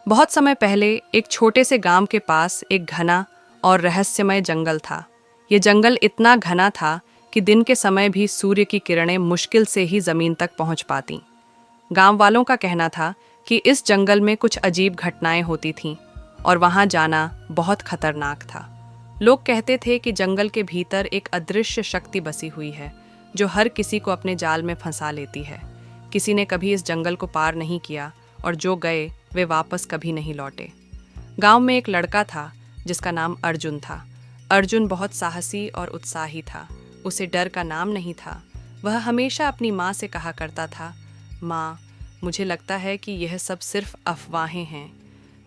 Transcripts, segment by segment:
बहुत समय पहले एक छोटे से गांव के पास एक घना और रहस्यमय जंगल था। ये जंगल इतना घना था कि दिन के समय भी सूर्य की किरणें मुश्किल से ही जमीन तक पहुंच पातीं। गांव वालों का कहना था कि इस जंगल में कुछ अजीब घटनाएं होती थीं और वहां जाना बहुत खतरनाक था। लोग कहते थे कि जंगल के भीतर एक अदृश्य शक्ति बसी हुई है जो हर किसी को अपने जाल में फंसा लेती है। किसी ने कभी इस जंगल को पार नहीं किया और जो गए वे वापस कभी नहीं लौटे। गांव में एक लड़का था जिसका नाम अर्जुन था। अर्जुन बहुत साहसी और उत्साही था। उसे डर का नाम नहीं था। वह हमेशा अपनी माँ से कहा करता था, माँ, मुझे लगता है कि यह सब सिर्फ अफवाहें हैं।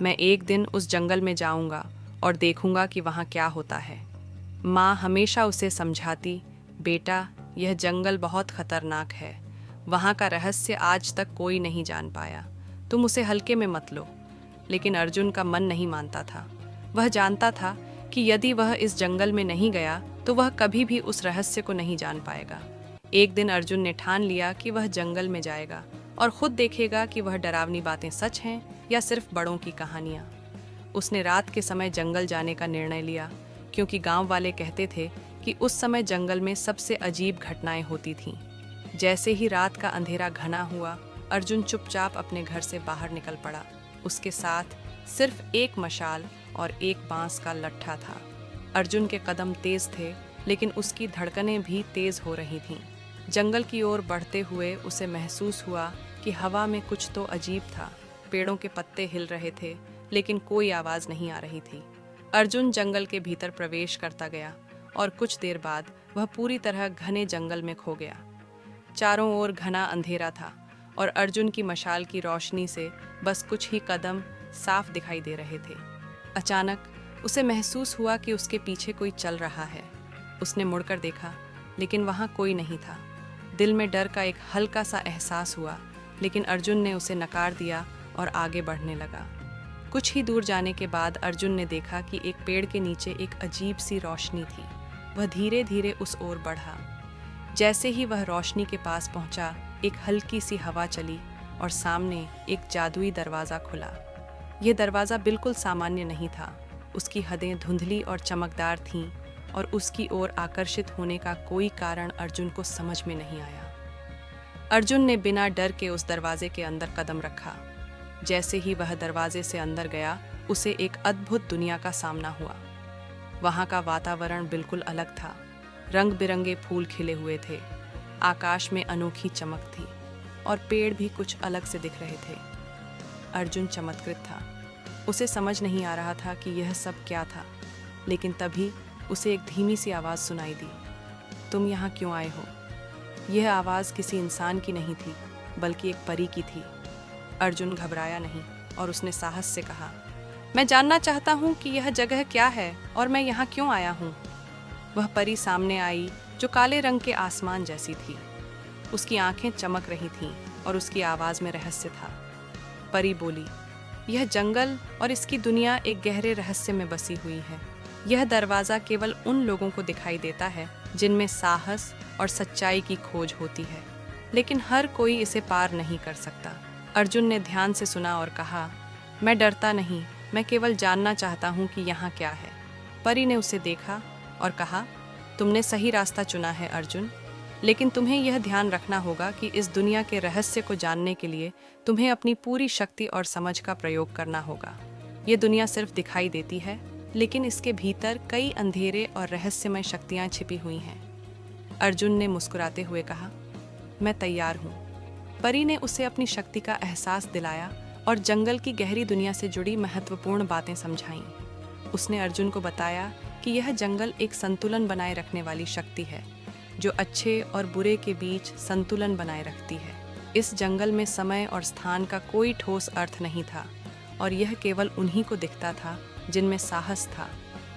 मैं एक दिन उस जंगल में जाऊंगा और देखूंगा कि वहाँ क्या होता है। माँ हमेशा उसे समझाती, बेटा, यह जंगल बहुत खतरनाक है। वहाँ का रहस्य आज तक कोई नहीं जान पाया। तुम उसे हल्के में मत लो। लेकिन अर्जुन का मन नहीं मानता था। वह जानता था कि यदि वह इस जंगल में नहीं गया तो वह कभी भी उस रहस्य को नहीं जान पाएगा। एक दिन अर्जुन ने ठान लिया कि वह जंगल में जाएगा और खुद देखेगा कि वह डरावनी बातें सच हैं या सिर्फ बड़ों की कहानियाँ। उसने रात के समय जंगल जाने का निर्णय लिया क्योंकि गांव वाले कहते थे कि उस समय जंगल में सबसे अजीब घटनाएं होती थीं। जैसे ही रात का अंधेरा घना हुआ, अर्जुन चुपचाप अपने घर से बाहर निकल पड़ा। उसके साथ सिर्फ एक मशाल और एक बांस का लट्ठा था। अर्जुन के कदम तेज थे, लेकिन उसकी धड़कनें भी तेज हो रही थीं। जंगल की ओर बढ़ते हुए उसे महसूस हुआ कि हवा में कुछ तो अजीब था। पेड़ों के पत्ते हिल रहे थे, लेकिन कोई आवाज नहीं आ रही थी। अर्जुन जंगल के भीतर प्रवेश करता गया और कुछ देर बाद वह पूरी तरह घने जंगल में खो गया। चारों ओर घना अंधेरा था और अर्जुन की मशाल की रोशनी से बस कुछ ही कदम साफ दिखाई दे रहे थे। अचानक उसे महसूस हुआ कि उसके पीछे कोई चल रहा है। उसने मुड़कर देखा, लेकिन वहाँ कोई नहीं था। दिल में डर का एक हल्का सा एहसास हुआ, लेकिन अर्जुन ने उसे नकार दिया और आगे बढ़ने लगा। कुछ ही दूर जाने के बाद अर्जुन ने देखा कि एक पेड़ के नीचे एक अजीब सी रोशनी थी। वह धीरे धीरे उस ओर बढ़ा। जैसे ही वह रोशनी के पास पहुंचा, एक हल्की सी हवा चली और सामने एक जादुई दरवाज़ा खुला। यह दरवाज़ा बिल्कुल सामान्य नहीं था। उसकी हदें धुंधली और चमकदार थीं और उसकी ओर आकर्षित होने का कोई कारण अर्जुन को समझ में नहीं आया। अर्जुन ने बिना डर के उस दरवाजे के अंदर कदम रखा। जैसे ही वह दरवाजे से अंदर गया, उसे एक अद्भुत दुनिया का सामना हुआ। वहाँ का वातावरण बिल्कुल अलग था। रंग बिरंगे फूल खिले हुए थे, आकाश में अनोखी चमक थी और पेड़ भी कुछ अलग से दिख रहे थे। अर्जुन चमत्कृत था। उसे समझ नहीं आ रहा था कि यह सब क्या था, लेकिन तभी उसे एक धीमी सी आवाज़ सुनाई दी, तुम यहाँ क्यों आए हो? यह आवाज़ किसी इंसान की नहीं थी, बल्कि एक परी की थी। अर्जुन घबराया नहीं और उसने साहस से कहा, मैं जानना चाहता हूँ कि यह जगह क्या है और मैं यहाँ क्यों आया हूँ। वह परी सामने आई जो काले रंग के आसमान जैसी थी। उसकी आंखें चमक रही थीं और उसकी आवाज़ में रहस्य था। परी बोली, यह जंगल और इसकी दुनिया एक गहरे रहस्य में बसी हुई है। यह दरवाज़ा केवल उन लोगों को दिखाई देता है जिनमें साहस और सच्चाई की खोज होती है, लेकिन हर कोई इसे पार नहीं कर सकता। अर्जुन ने ध्यान से सुना और कहा, मैं डरता नहीं, मैं केवल जानना चाहता हूँ कि यहाँ क्या है। परी ने उसे देखा और कहा, तुमने सही रास्ता चुना है अर्जुन, लेकिन तुम्हें यह ध्यान रखना होगा कि इस दुनिया के रहस्य को जानने के लिए तुम्हें अपनी पूरी शक्ति और समझ का प्रयोग करना होगा। ये दुनिया सिर्फ दिखाई देती है, लेकिन इसके भीतर कई अंधेरे और रहस्यमय शक्तियाँ छिपी हुई हैं। अर्जुन ने मुस्कुराते हुए कहा, मैं तैयार हूँ। परी ने उसे अपनी शक्ति का एहसास दिलाया और जंगल की गहरी दुनिया से जुड़ी महत्वपूर्ण बातें समझाईं। उसने अर्जुन को बताया कि यह जंगल एक संतुलन बनाए रखने वाली शक्ति है, जो अच्छे और बुरे के बीच संतुलन बनाए रखती है। इस जंगल में समय और स्थान का कोई ठोस अर्थ नहीं था और यह केवल उन्हीं को दिखता था जिनमें साहस था।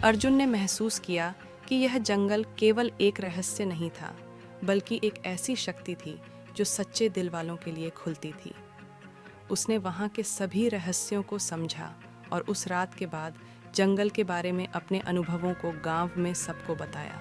अर्जुन ने महसूस किया कि यह जंगल केवल एक रहस्य नहीं था, बल्कि एक ऐसी शक्ति थी जो सच्चे दिल वालों के लिए खुलती थी। उसने वहाँ के सभी रहस्यों को समझा और उस रात के बाद जंगल के बारे में अपने अनुभवों को गांव में सबको बताया।